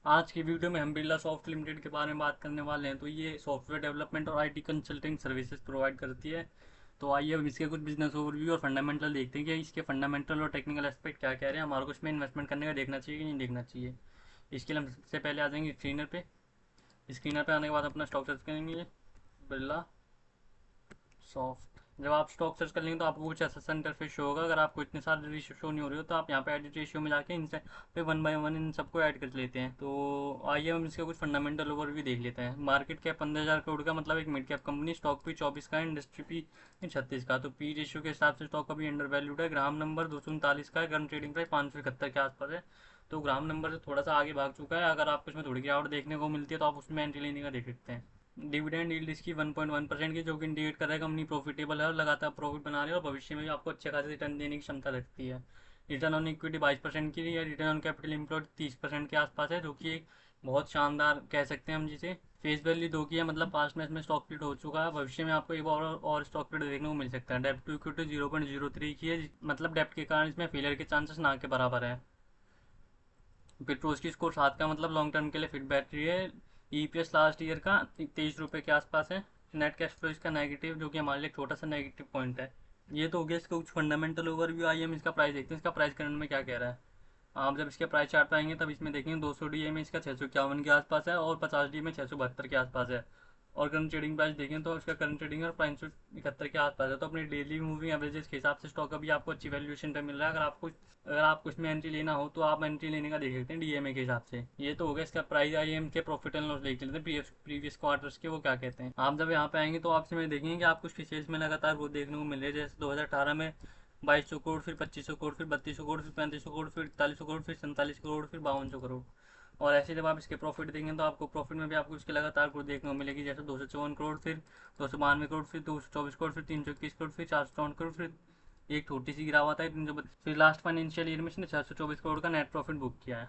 आज की वीडियो में हम बिरला सॉफ्ट लिमिटेड के बारे में बात करने वाले हैं। तो ये सॉफ्टवेयर डेवलपमेंट और आईटी कंसल्टिंग सर्विसेज प्रोवाइड करती है। तो आइए अब इसके कुछ बिजनेस ओवरव्यू और फंडामेंटल देखते हैं कि इसके फंडामेंटल और टेक्निकल एस्पेक्ट क्या कह रहे हैं, हमारे को इसमें इन्वेस्टमेंट करने का देखना चाहिए कि नहीं देखना चाहिए। इसके लिए हम सबसे पहले आ जाएंगे स्क्रीनर पे। स्क्रीनर पे आने के बाद अपना स्टॉक सर्च करेंगे, बिरला सॉफ्ट। जब आप स्टॉक सर्च कर लेंगे तो आपको कुछ ऐसा इंटरफेस शो होगा। अगर आपको इतने सारे रेशियो शो नहीं हो रहे हो तो आप यहाँ पे एडिट रेशियो में जाके इनसे पे वन बाय वन इन सबको ऐड कर लेते हैं। तो आइए हम इसका कुछ फंडामेंटल ओवरव्यू देख लेते हैं। मार्केट कैप 15,000 करोड़ का, मतलब एक mid cap company. Stock P 24 का, इंडस्ट्री पी 36 का। तो पी रेशियो के हिसाब से स्टॉक अभी अंडर वैल्यूड है। ग्राम नंबर 239 का है। करंट ट्रेडिंग प्राइस 571 के आसपास है। तो ग्राम नंबर से थोड़ा सा आगे भाग चुका है। अगर आपको इसमें थोड़ी गिरावट देखने को मिलती है तो आप उसमें एंट्री लेने का देख सकते हैं। डिविडेंड यील्ड इसकी 1.1% की, जो कि इंडिकेट कर रहा है कंपनी प्रॉफिटेबल है और लगातार प्रॉफिट बना रही है और भविष्य में भी आपको अच्छे खासे रिटर्न देने की क्षमता रखती है। रिटर्न ऑन इक्विटी 22% की या रिटर्न ऑन कैपिटल एम्प्लॉयड 30% के आसपास है, जो कि एक बहुत शानदार कह सकते हैं हम जिसे। फेस वैल्यू 2 की है, मतलब पास्ट में इसमें स्टॉक स्प्लिट हो चुका है। भविष्य में आपको एक और स्टॉक स्प्लिट देखने को मिल सकता है। डेप्ट टू इक्विटी 0.03 की है, मतलब डेप्ट के कारण इसमें फेलियर के चांसेस ना के बराबर है। पेट्रोज की स्कोर 7 का, मतलब लॉन्ग टर्म के लिए फिट बैटरी है। ईपीएस लास्ट ईयर का 23 रुपये के आसपास है। नेट कैश फ्लो इसका नेगेटिव, जो कि हमारे लिए छोटा सा नेगेटिव पॉइंट है। ये तो हो गया इसका कुछ फंडामेंटल ओवरव्यू। आइए हम इसका प्राइस देखते हैं, इसका प्राइस करंट में क्या कह रहा है। आप जब इसके प्राइस चार्ट पे आएंगे तब इसमें देखेंगे 200 डी में इसका 651 के आसपास है और 50 डी में 672 के आसपास है। और करंट ट्रेडिंग प्राइस देखें तो इसका करंट ट्रेडिंग और 571 के आसपास है। तो अपनी डेली मूविंग एवरेजेस के हिसाब से स्टॉक अभी आपको अच्छी वैल्यूएशन पे मिल रहा है। अगर आपको इसमें एंट्री लेना हो तो आप एंट्री लेने का देख सकते हैं डीएमए के हिसाब से। ये तो हो गया इसका प्राइस। आईएम के प्रॉफिट एंड लॉस देख लेते हैं प्रीवियस क्वार्टर्स के, वो क्या कहते हैं। आप जब यहाँ पे आएंगे तो आप इसमें देखेंगे कि आपको इसकी सेल्स में लगातार वो देखने को मिल रही है। जैसे 2018 में 2200 करोड़, फिर 2500 करोड़, फिर 3200 करोड़, फिर 3500 करोड़, फिर 4100 करोड़, फिर 47 करोड़, फिर 5200 करोड़। और ऐसे जब आप इसके प्रॉफिट देंगे तो आपको प्रॉफिट में भी आपको इसके लगातार ग्रोथ देखने को मिलेगी। जैसे 254 करोड़, फिर 292 करोड़, फिर 224 करोड़, फिर 321 करोड़, फिर 454 करोड़, फिर एक छोटी सी गिरावट है 332। फिर लास्ट फाइनेंशियल ईयर में इसने 624 करोड़ का नेट प्रॉफिट बुक किया है।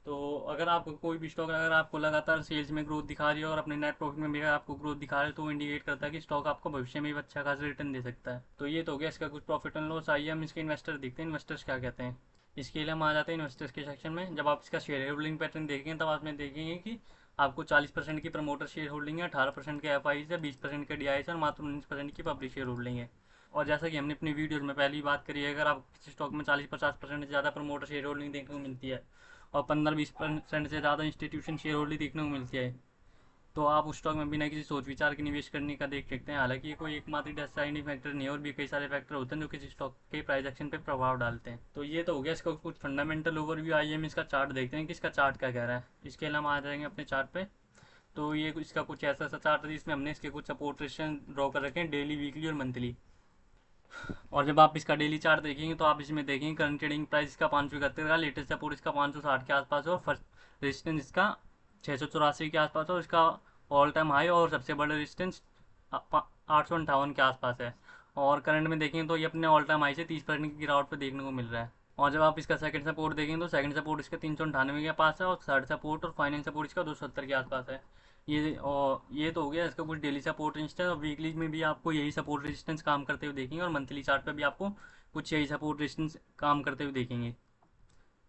तो अगर आपको कोई भी स्टॉक अगर आपको लगातार सेल्स में ग्रोथ दिखा रही है और अपने नेट प्रॉफिट में भी अगर आपको ग्रोथ दिखा रहा है तो वो इंडिकेट करता है कि स्टॉक आपको भविष्य में भी अच्छा खासा रिटर्न दे सकता है। तो ये तो हो गया इसका कुछ प्रॉफिट एंड लॉस। आइए हम इसके इन्वेस्टर देखते हैं, इन्वेस्टर्स क्या कहते हैं। इसके लिए हम आ जाते हैं इन्वेस्टर्स के सेक्शन में। जब आप इसका शेयर होल्डिंग पैटर्न देखेंगे तब आप में देखेंगे कि आपको 40% की प्रमोटर शेयर होल्डिंग है, 18% के एफ आई है, 20% के डी आई और मात्र 19% की पब्लिक शेयर होल्डिंग है। और जैसा कि हमने अपनी वीडियोज में पहले ही बात करी है, अगर आप किसी स्टॉक में 40-50% से ज़्यादा प्रमोटर शेयर होल्डिंग देखने को मिलती है और 15-20% से ज़्यादा इंस्टीट्यूशन शेयर होल्डिंग देखने को मिलती है तो आप उस स्टॉक में बिना किसी सोच विचार के निवेश करने का देख सकते हैं। हालांकि ये कोई एकमात्र डिसाइडिंग फैक्टर नहीं है और भी कई सारे फैक्टर होते हैं जो किसी स्टॉक के प्राइस एक्शन पे प्रभाव डालते हैं। तो ये तो हो गया इसका कुछ फंडामेंटल ओवरव्यू। आइए हम इसका चार्ट देखते हैं कि इसका चार्ट क्या कह रहा है। इसके लिए हम आ जाएंगे अपने चार्ट पे। तो ये इसका कुछ ऐसा सा चार्ट है जिसमें हमने इसके कुछ सपोर्ट रेजिस्टेंस ड्रॉ कर रखे हैं, डेली, वीकली और मंथली। और जब आप इसका डेली चार्ट देखेंगे तो आप इसमें देखेंगे करंट ट्रेडिंग प्राइस इसका 571 का, लेटेस्ट सपोर्ट इसका 560 के आसपास है और फर्स्ट रेजिस्टेंस इसका 684 के आसपास है और इसका ऑल टाइम हाई और सबसे बड़ा रेजिस्टेंस 858 के आसपास है। और करंट में देखेंगे तो ये अपने ऑल टाइम हाई से 30% की गिरावट पर देखने को मिल रहा है। और जब आप इसका सेकंड सपोर्ट देखेंगे तो सेकंड सपोर्ट इसका 398 के पास है और थर्ड सपोर्ट और फाइनल सपोर्ट इसका 270 के आसपास है। ये तो हो गया इसका कुछ डेली सपोर्ट रेजिस्टेंस। और वीकली में भी आपको यही सपोर्ट रेजिस्टेंस काम करते हुए देखेंगे और मंथली चार्ट पे भी आपको कुछ यही सपोर्ट रेजिस्टेंस काम करते हुए देखेंगे।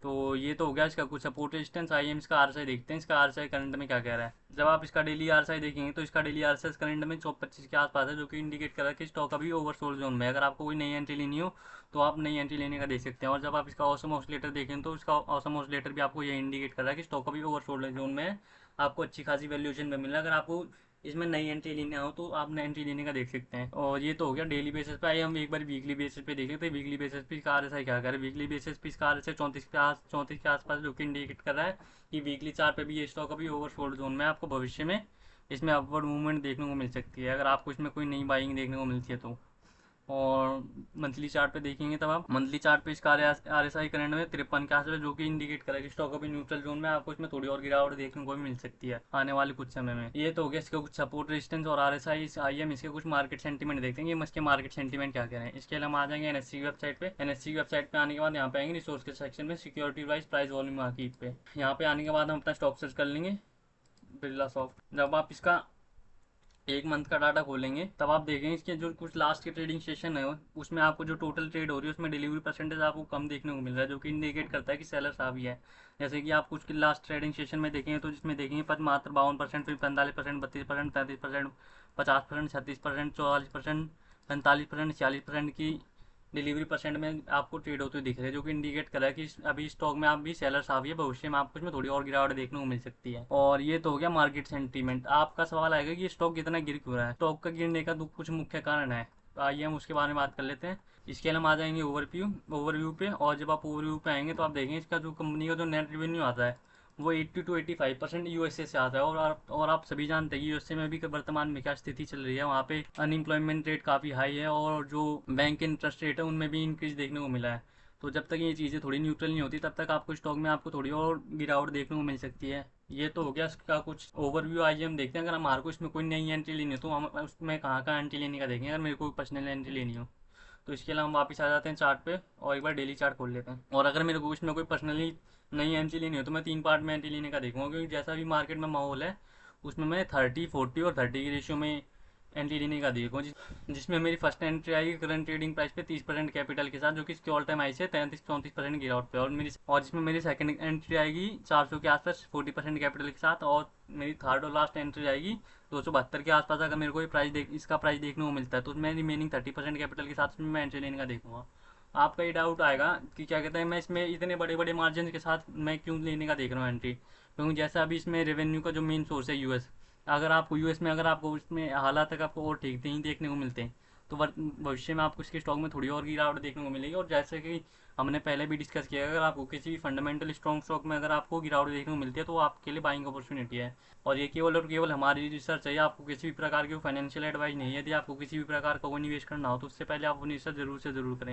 तो ये तो हो गया इसका कुछ सपोर्ट रेजिस्टेंस। आइए हम इसका आरएसआई देखते हैं, इसका आरएसआई करंट में क्या कह रहा है। जब आप इसका डेली आरएसआई देखेंगे तो इसका डेली आरएसआई करंट में 125 के आसपास है, जो कि इंडिकेट कर रहा है कि स्टॉक अभी ओवरसोल्ड जोन में है। अगर आपको कोई नई एंट्री लेनी हो तो आप नई एंट्री लेने का देख सकते हैं। और जब आप इसका ऑसम ऑसिलेटर देखें तो इसका ऑसम ऑसिलेटर भी आपको ये इंडिकेट कर रहा है कि स्टॉक अभी ओवरसोल्ड जोन में है, आपको अच्छी खासी वैल्यूएशन में मिल रहा है। अगर आपको इसमें नई एंट्री लेना हो तो आप नई एंट्री लेने का देख सकते हैं। और ये तो हो गया डेली बेसिस पे। आइए हम एक बार वीकली बेसिस पे देख लेते हैं। वीकली बेसिस पे इसका आरएसआई क्या कर रहा है। वीकली बेसिस पे इसका आरएसआई 34 के आसपास, जो कि इंडिकेट कर रहा है कि वीकली चार्ट पे भी ये स्टॉक अभी ओवरसोल्ड जोन में है। आपको भविष्य में इसमें अपवर्ड मूवमेंट देखने को मिल सकती है अगर आपको इसमें कोई नई बाइंग देखने को मिलती है तो। और मंथली चार्ट पे देखेंगे तब आप मंथली चार्ट पे इसका आर एस आई करंट में 53 के आसपास, जो कि इंडिकेट करे कि स्टॉक अभी न्यूट्रल जोन में। आपको इसमें थोड़ी और गिरावट देखने को भी मिल सकती है आने वाले कुछ समय में। ये तो हो गया इसका कुछ सपोर्ट रेजिस्टेंस और R S I I am. इसके कुछ मार्केट सेंटीमेंट देखते हैं कि इसके मार्केट सेंटीमेंट क्या कह रहे हैं। इसके लिए हम आ जाएंगे एनएससी की वेबसाइट पे। एनएससी की वेबसाइट पे आने के बाद यहाँ पे आएंगे रिसोर्स के सेक्शन में, security wise price volume market पे। यहाँ पे आने के बाद हम अपना स्टॉक सर्च कर लेंगे, बिरला सॉफ्ट। जब आप इसका एक मंथ का डाटा खोलेंगे तब आप देखेंगे इसके जो कुछ लास्ट के ट्रेडिंग सेशन है उसमें आपको जो टोटल ट्रेड हो रही है उसमें डिलीवरी परसेंटेज आपको कम देखने को मिल रहा है, जो कि इंडिकेट करता है कि सेलर्स आ भी है। जैसे कि आप कुछ लास्ट ट्रेडिंग सेशन में देखेंगे तो जिसमें देखेंगे पर मात्र 52%, फिर 45%, 32%, 33%, 50%, 36%, 44%, 45%, 40% की डिलीवरी परसेंट में आपको ट्रेड होते हुए दिख रहे हैं, जो कि इंडिकेट कर रहा है कि अभी स्टॉक में आप भी सेलर्स आ भी है, भविष्य में आपको इसमें थोड़ी और गिरावट देखने को मिल सकती है। और ये तो हो गया मार्केट सेंटीमेंट। आपका सवाल आएगा कि ये स्टॉक कितना गिर क्यों रहा है। स्टॉक का गिरने का तो कुछ मुख्य कारण है, तो आइए हम उसके बारे में बात कर लेते हैं। इसके लिए हम आ जाएंगे ओवरव्यू पे, और जब आप ओवरव्यू पे आएंगे तो आप देखेंगे इसका जो कंपनी का जो नेट रेवेन्यू आता है वो 80 to 85% यूएसए से आता है। और आप सभी जानते हैं कि यूएसए में भी वर्तमान में क्या स्थिति चल रही है, वहाँ पे अनएम्प्लॉयमेंट रेट काफ़ी हाई है और जो बैंक इंटरेस्ट रेट है उनमें भी इंक्रीज देखने को मिला है। तो जब तक ये चीज़ें थोड़ी न्यूट्रल नहीं होती तब तक आपको स्टॉक में आपको थोड़ी और गिरावट देखने को मिल सकती है। ये तो हो गया इसका कुछ ओवरव्यू। आइए हम देखते हैं, अगर हमारे को इसमें कोई नई एंट्री लेनी हो तो हम उसमें कहाँ का एंट्री लेने का देखेंगे, अगर मेरे को पर्सनल एंट्री लेनी हो तो। इसके लिए हम वापस आ जाते हैं चार्ट पे और एक बार डेली चार्ट खोल लेते हैं। और अगर मेरे को इसमें कोई पर्सनली नई एंट्री लेनी हो तो मैं 3 पार्ट में एंट्री लेने का देखूंगा, क्योंकि जैसा भी मार्केट में माहौल है उसमें मैं 30, 40 और 30 की रेशियो में एंट्री लेने का देखूँ, जिसमें मेरी फर्स्ट एंट्री आएगी करंट ट्रेडिंग प्राइस पे 30% कैपिटल के साथ, जो कि इसके ऑल टाइम हाई से 33-34% गिरावट पे। और जिसमें मेरी सेकंड एंट्री आएगी 400 के आसपास 40% कैपिटल के साथ, और मेरी थर्ड और लास्ट एंट्री आएगी 272 के आसपास। अगर मेरे को इसका प्राइस देखने को मिलता है तो मैं रिमेनिंग 30% कैपिटल के साथ इसमें मैं एंट्री लेने का देखूंगा। आपका ये डाउट आएगा कि क्या कहते हैं मैं इसमें इतने बड़े बड़े मार्जिन के साथ मैं क्यों लेने का देख रहा हूँ एंट्री, क्योंकि जैसा अभी इसमें रेवेन्यू का जो मेन सोर्स है यूएस, अगर आपको इसमें हालात तक आपको और ठीक नहीं देखने को मिलते हैं तो भविष्य में आपको इसके स्टॉक में थोड़ी और गिरावट देखने को मिलेगी। और जैसे कि हमने पहले भी डिस्कस किया, अगर आपको किसी भी फंडामेंटल स्ट्रॉन्ग स्टॉक में अगर आपको गिरावट देखने को मिलती है तो वो आपके लिए बाइंग अपॉर्चुनिटी है। और ये केवल और केवल हमारी रिसर्च है, आपको किसी भी प्रकार की फाइनेंशियल एडवाइस नहीं है। यदि आपको किसी भी प्रकार का वो निवेश करना हो तो उससे पहले आप वो रिसर्च जरूर से जरूर करें।